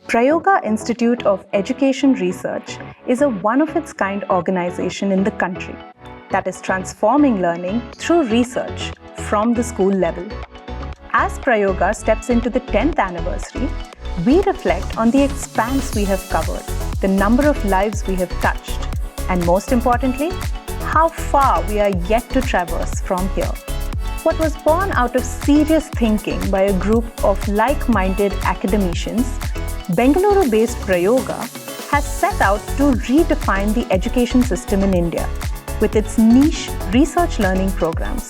Prayoga Institute of Education Research is a one-of-its-kind organization in the country that is transforming learning through research from the school level. As Prayoga steps into the 10th anniversary, we reflect on the expanse we have covered, the number of lives we have touched, and most importantly, how far we are yet to traverse from here. What was born out of serious thinking by a group of like-minded academicians, Bengaluru-based Prayoga has set out to redefine the education system in India with its niche research learning programs.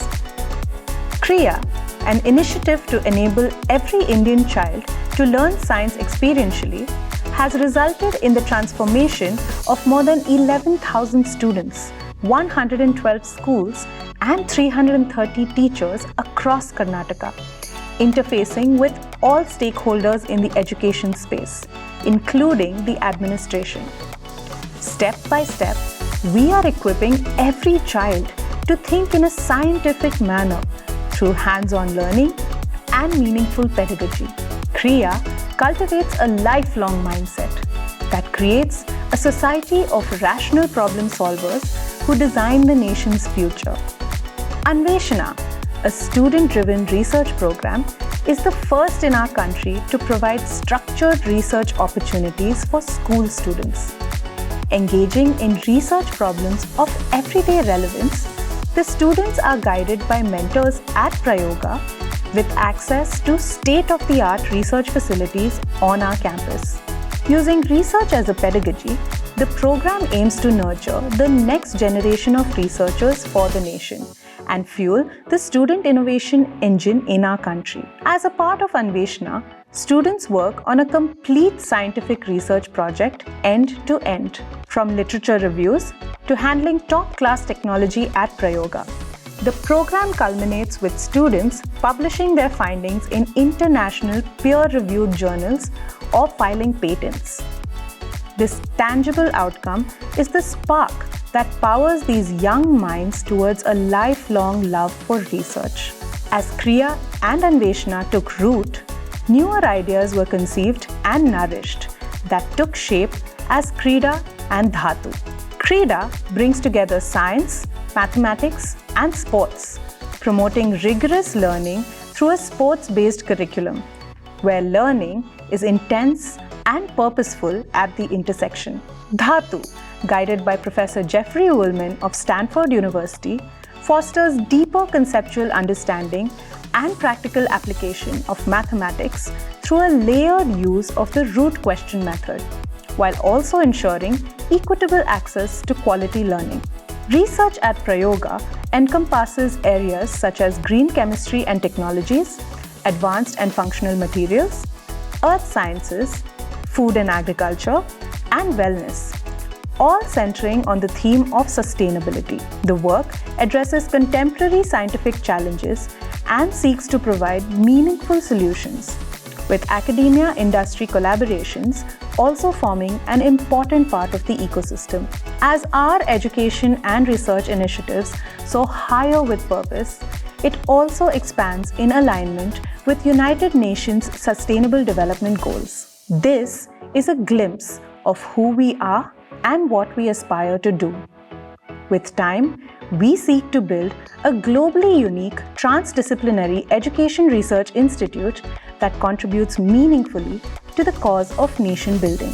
Kriya, an initiative to enable every Indian child to learn science experientially, has resulted in the transformation of more than 11,000 students, 112 schools, and 330 teachers across Karnataka, interfacing with all stakeholders in the education space, including the administration. Step by step, we are equipping every child to think in a scientific manner through hands-on learning and meaningful pedagogy. Kriya cultivates a lifelong mindset that creates a society of rational problem solvers who design the nation's future. Anveshana, a student-driven research program, is the first in our country to provide structured research opportunities for school students. Engaging in research problems of everyday relevance, the students are guided by mentors at Prayoga with access to state-of-the-art research facilities on our campus. Using research as a pedagogy, the program aims to nurture the next generation of researchers for the nation and fuel the student innovation engine in our country. As a part of Anveshana, students work on a complete scientific research project end to end, from literature reviews to handling top-class technology at Prayoga. The program culminates with students publishing their findings in international peer-reviewed journals or filing patents. This tangible outcome is the spark that powers these young minds towards a lifelong love for research. As Kriya and Anveshana took root, newer ideas were conceived and nourished that took shape as Krida and Dhatu. Krida brings together science, mathematics, and sports, promoting rigorous learning through a sports-based curriculum, where learning is intense and purposeful at the intersection. Dhatu, guided by Professor Jeffrey Ullman of Stanford University, fosters deeper conceptual understanding and practical application of mathematics through a layered use of the root question method, while also ensuring equitable access to quality learning. Research at Prayoga encompasses areas such as green chemistry and technologies, advanced and functional materials, earth sciences, food and agriculture, and wellness, all centering on the theme of sustainability. The work addresses contemporary scientific challenges and seeks to provide meaningful solutions, with academia-industry collaborations also forming an important part of the ecosystem. As our education and research initiatives soar higher with purpose, it also expands in alignment with United Nations Sustainable Development Goals. This is a glimpse of who we are and what we aspire to do. With time, we seek to build a globally unique, transdisciplinary education research institute that contributes meaningfully to the cause of nation building.